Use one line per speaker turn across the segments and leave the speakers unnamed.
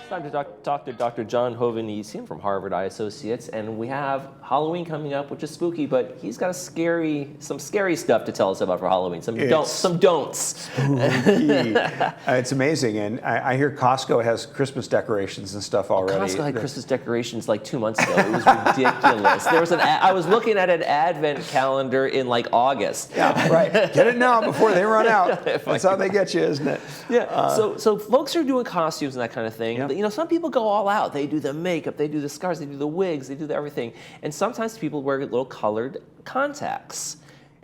Time to talk to Dr. John Hovannisian from Harvard Eye Associates, and we have Halloween coming up, which is spooky, but he's got some scary stuff to tell us about for Halloween. Some don'ts.
Spooky. It's amazing, and I hear Costco has Christmas decorations and stuff already.
Costco had Christmas decorations like 2 months ago. It was ridiculous. There was I was looking at an advent calendar in like August.
Yeah, right. Get it now before they run out. That's how they get you, isn't it?
Yeah. So folks are doing costumes and that kind of thing.
Yeah.
You know, some people go all out. They do the makeup, they do the scars, they do the wigs, they do everything. And sometimes people wear little colored contacts.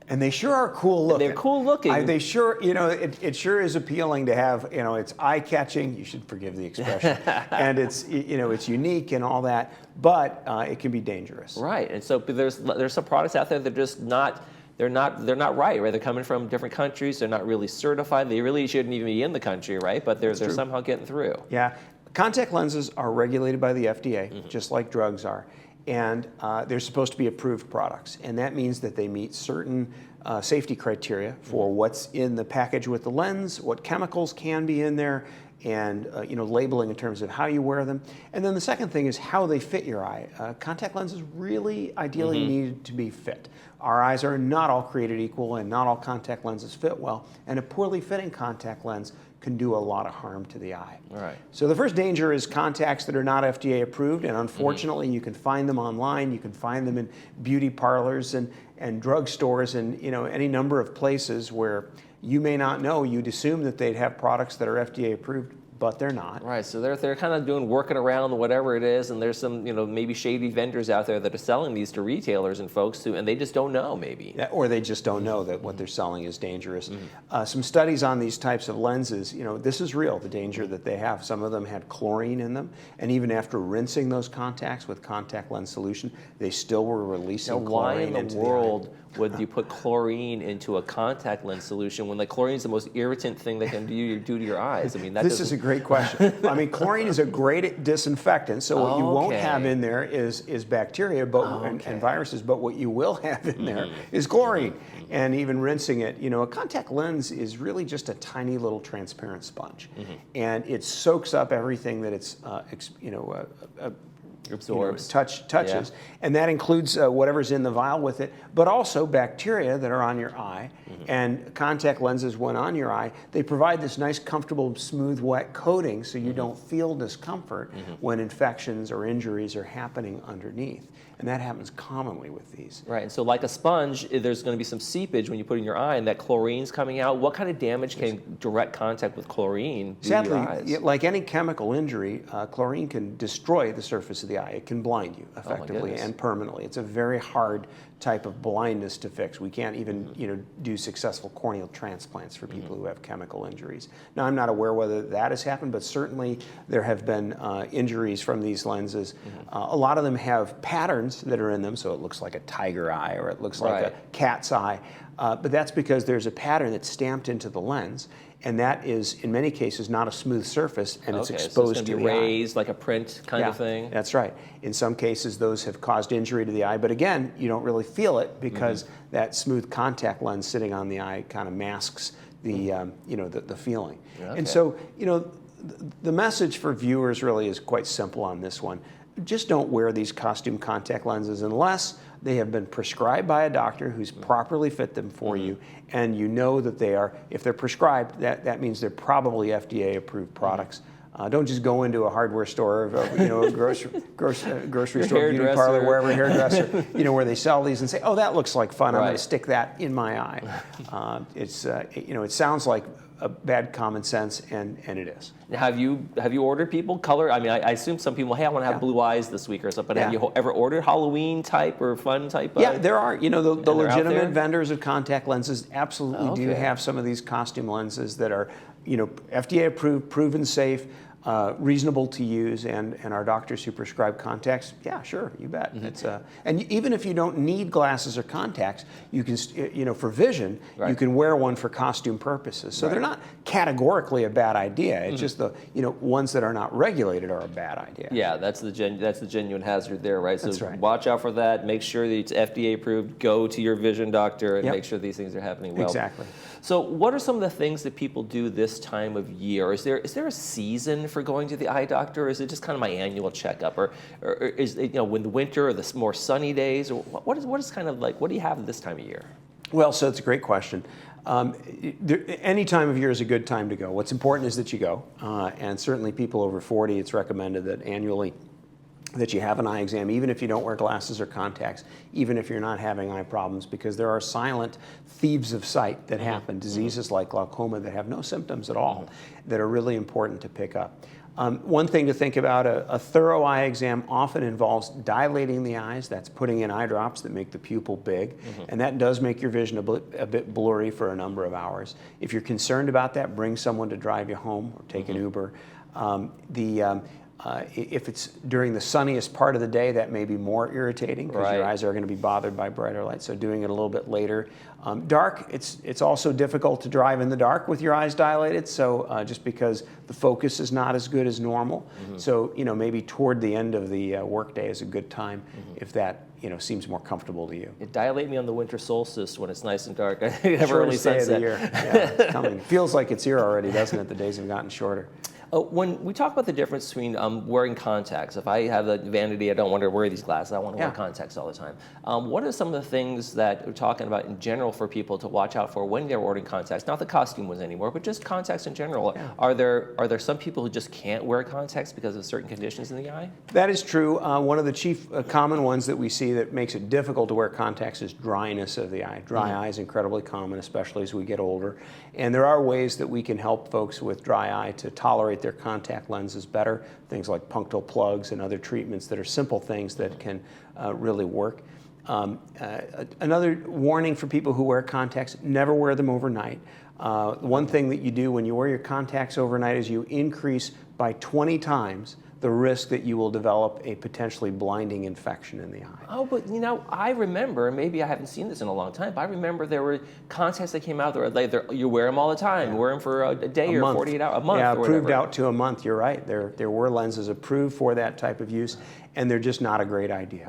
And they sure are cool looking.
They're cool looking.
They sure, it sure is appealing to have, it's eye-catching. You should forgive the expression. And it's, it's unique and all that, but it can be dangerous.
Right. And so there's some products out there that are just not. They're not right? They're coming from different countries. They're not really certified. They really shouldn't even be in the country, right? But they're somehow getting through.
Yeah. Contact lenses are regulated by the FDA, just like drugs are. And they're supposed to be approved products. And that means that they meet certain safety criteria for what's in the package with the lens, what chemicals can be in there, and labeling in terms of how you wear them. And then the second thing is how they fit your eye. Contact lenses really ideally need to be fit. Our eyes are not all created equal, and not all contact lenses fit well. And a poorly fitting contact lens can do a lot of harm to the eye.
Right.
So the first danger is contacts that are not FDA approved, and unfortunately you can find them online, you can find them in beauty parlors and drugstores and any number of places where you may not know. You'd assume that they'd have products that are FDA approved, but they're not.
Right, so they're kind of working around whatever it is, and there's some maybe shady vendors out there that are selling these to retailers and folks and they just don't know maybe.
Yeah, or they just don't know that what they're selling is dangerous. Some studies on these types of lenses, this is real, the danger that they have. Some of them had chlorine in them, and even after rinsing those contacts with contact lens solution, they still were releasing chlorine into the eye.
Why in the world would you put chlorine into a contact lens solution when chlorine is the most irritant thing that can do to your eyes? I mean,
this is a great question. I mean, chlorine is a great disinfectant, so what you won't have in there is bacteria and viruses, but what you will have in there is chlorine. And even rinsing it, a contact lens is really just a tiny little transparent sponge. And it soaks up everything that it's,
absorbs,
touches, and that includes whatever's in the vial with it, but also bacteria that are on your eye. And contact lenses, when on your eye, they provide this nice, comfortable, smooth, wet coating, so you don't feel discomfort when infections or injuries are happening underneath. And that happens commonly with these.
Right, and so like a sponge, there's going to be some seepage when you put it in your eye, and that chlorine's coming out. What kind of damage can direct contact with chlorine do to your eyes?
Sadly, like any chemical injury, chlorine can destroy the surface of the eye. It can blind you effectively and permanently. It's a very hard type of blindness to fix. We can't even do successful corneal transplants for people who have chemical injuries. Now, I'm not aware whether that has happened, but certainly there have been injuries from these lenses. A lot of them have patterns that are in them, so it looks like a tiger eye or it looks like a cat's eye. But that's because there's a pattern that's stamped into the lens, and that is, in many cases, not a smooth surface, and it's exposed
so
to
be
the eye.
raised like a print kind of thing?
That's right. In some cases, those have caused injury to the eye, but again, you don't really feel it because that smooth contact lens sitting on the eye kind of masks the, the feeling. And so, the message for viewers really is quite simple on this one. Just don't wear these costume contact lenses unless they have been prescribed by a doctor who's properly fit them for you, and you know that they are, if they're prescribed, that means they're probably FDA approved products. Don't just go into a hardware store, a grocery store, beauty parlor, wherever, hairdresser, where they sell these and say, oh, that looks like fun. I'm going to stick that in my eye. It sounds like a bad common sense, and it is.
Now, have you ordered people color? I mean, I assume some people, hey, I want to have blue eyes this week or something. But have you ever ordered Halloween type or fun type?
Yeah, there are. The legitimate vendors of contact lenses absolutely do have some of these costume lenses that are, FDA approved, proven safe, reasonable to use, and our doctors who prescribe contacts, yeah, sure, you bet. It's and even if you don't need glasses or contacts, you can, for vision, you can wear one for costume purposes. So they're not categorically a bad idea. It's just the ones that are not regulated are a bad idea.
Yeah, that's the genuine hazard there, right? So watch out for that. Make sure that it's FDA approved. Go to your vision doctor and make sure these things are happening well.
Exactly.
So what are some of the things that people do this time of year? Is there a season for going to the eye doctor, or is it just kind of my annual checkup, or is it, when the winter or the more sunny days, or what is kind of like, what do you have this time of year?
Well, so it's a great question. Any time of year is a good time to go. What's important is that you go, and certainly people over 40, it's recommended that annually that you have an eye exam, even if you don't wear glasses or contacts, even if you're not having eye problems, because there are silent thieves of sight that happen, diseases like glaucoma that have no symptoms at all, that are really important to pick up. One thing to think about, a thorough eye exam often involves dilating the eyes. That's putting in eye drops that make the pupil big, and that does make your vision a bit blurry for a number of hours. If you're concerned about that, bring someone to drive you home or take an Uber. If it's during the sunniest part of the day, that may be more irritating because your eyes are going to be bothered by brighter light, so doing it a little bit later. Dark, it's also difficult to drive in the dark with your eyes dilated, so just because the focus is not as good as normal. So maybe toward the end of the workday is a good time if that seems more comfortable to you.
Dilate me on the winter solstice when it's nice and dark. I have early
Shortest day of
sunset.
the year. Yeah, it's coming. Feels like it's here already, doesn't it? The days have gotten shorter.
When we talk about the difference between wearing contacts, if I have a vanity, I don't want to wear these glasses, I want to wear contacts all the time. What are some of the things that we're talking about in general for people to watch out for when they're ordering contacts? Not the costume ones anymore, but just contacts in general. Yeah. Are there some people who just can't wear contacts because of certain conditions in the eye?
That is true. One of the chief common ones that we see that makes it difficult to wear contacts is dryness of the eye. Dry eye is incredibly common, especially as we get older. And there are ways that we can help folks with dry eye to tolerate their contact lenses better, things like punctal plugs and other treatments that are simple things that can really work. Another warning for people who wear contacts, never wear them overnight. One thing that you do when you wear your contacts overnight is you increase by 20 times the risk that you will develop a potentially blinding infection in the eye.
Oh, but I remember, maybe I haven't seen this in a long time, but I remember there were contacts that came out that you wear them all the time. You wear them for a day or 48 hours, a month
Yeah,
or
approved
whatever.
out to a month, you're right. There were lenses approved for that type of use, and they're just not a great idea.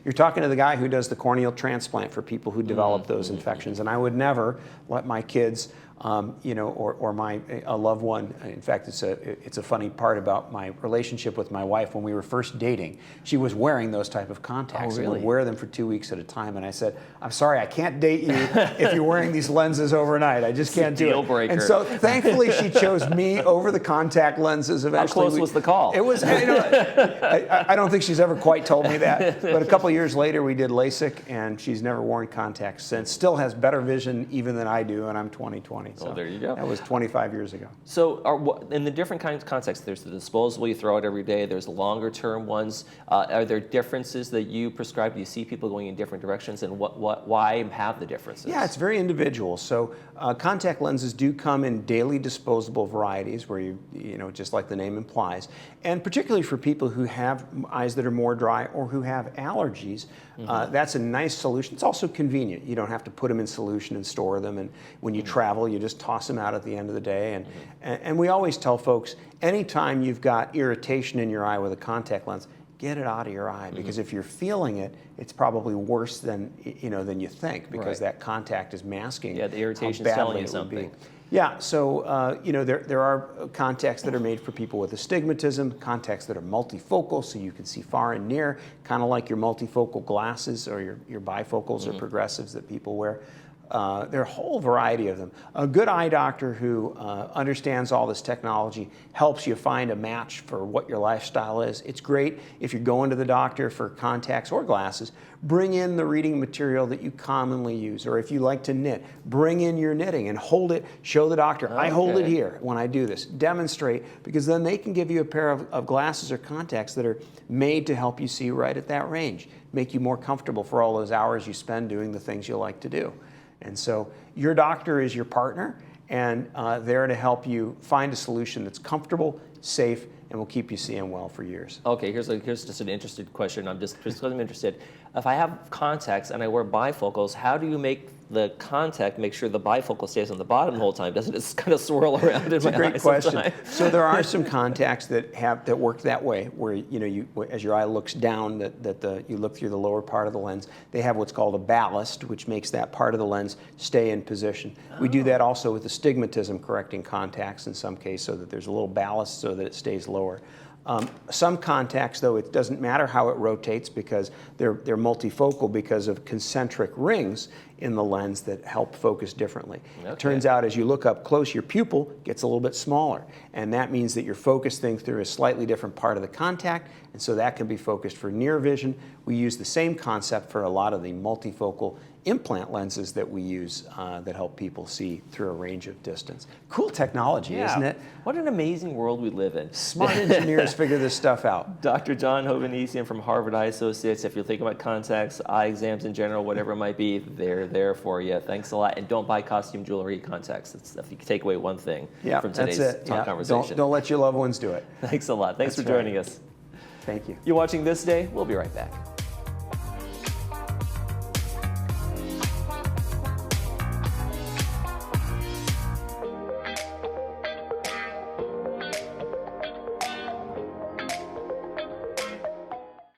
You're talking to the guy who does the corneal transplant for people who develop those infections, and I would never let my kids or my loved one. In fact, it's a funny part about my relationship with my wife. When we were first dating, she was wearing those type of contacts and would wear them for 2 weeks at a time. And I said, "I'm sorry, I can't date you if you're wearing these lenses overnight. I just can't do it."
Deal breaker.
And so, thankfully, she chose me over the contact lenses. Eventually,
how close was the call?
It was. I don't think she's ever quite told me that. But a couple years later, we did LASIK, and she's never worn contacts since. Still has better vision even than I do, and I'm 20/20. So
there you go.
That was 25 years ago.
So in the different kinds of contacts, there's the disposable, you throw it every day, there's the longer term ones. Are there differences that you prescribe? Do you see people going in different directions, and why have the differences?
Yeah, it's very individual. So contact lenses do come in daily disposable varieties where just like the name implies, and particularly for people who have eyes that are more dry or who have allergies, that's a nice solution. It's also convenient. You don't have to put them in solution and store them, and when you travel, you just toss them out at the end of the day. And we always tell folks, anytime you've got irritation in your eye with a contact lens, get it out of your eye, because if you're feeling it, it's probably worse than you think, because that contact is masking.
Yeah, the irritation
is
telling you something.
Yeah, so there are contacts that are made for people with astigmatism, contacts that are multifocal, so you can see far and near, kind of like your multifocal glasses or your bifocals or progressives that people wear. There are a whole variety of them. A good eye doctor who understands all this technology helps you find a match for what your lifestyle is. It's great if you're going to the doctor for contacts or glasses, bring in the reading material that you commonly use. Or if you like to knit, bring in your knitting and hold it, show the doctor, I hold it here when I do this. Demonstrate, because then they can give you a pair of glasses or contacts that are made to help you see right at that range, make you more comfortable for all those hours you spend doing the things you like to do. And so your doctor is your partner, and there to help you find a solution that's comfortable, safe, and will keep you seeing well for years.
Okay, here's just an interested question. I'm interested. if I have contacts and I wear bifocals, how do you make the contact make sure the bifocal stays on the bottom the whole time? Doesn't it just kind of swirl around in my eyes?
Great question.
Sometimes?
So there are some contacts that work that way, where as your eye looks down, you look through the lower part of the lens. They have what's called a ballast, which makes that part of the lens stay in position. We do that also with astigmatism correcting contacts in some case, so that there's a little ballast so that it stays lower. Some contacts, though, it doesn't matter how it rotates because they're multifocal because of concentric rings in the lens that help focus differently. It turns out as you look up close, your pupil gets a little bit smaller, and that means that you're focusing through a slightly different part of the contact, and so that can be focused for near vision. We use the same concept for a lot of the multifocal implant lenses that we use that help people see through a range of distance. Cool technology, isn't it?
What an amazing world we live in.
Smart engineers figure this stuff out.
Dr. John Hovannisian from Harvard Eye Associates. If you're thinking about contacts, eye exams in general, whatever it might be, they're there for you. Thanks a lot. And don't buy costume jewelry contacts. If you can take away one thing from today's conversation.
Don't let your loved ones do it.
Thanks a lot. Thanks for joining us.
Thank you.
You're watching This Day. We'll be right back.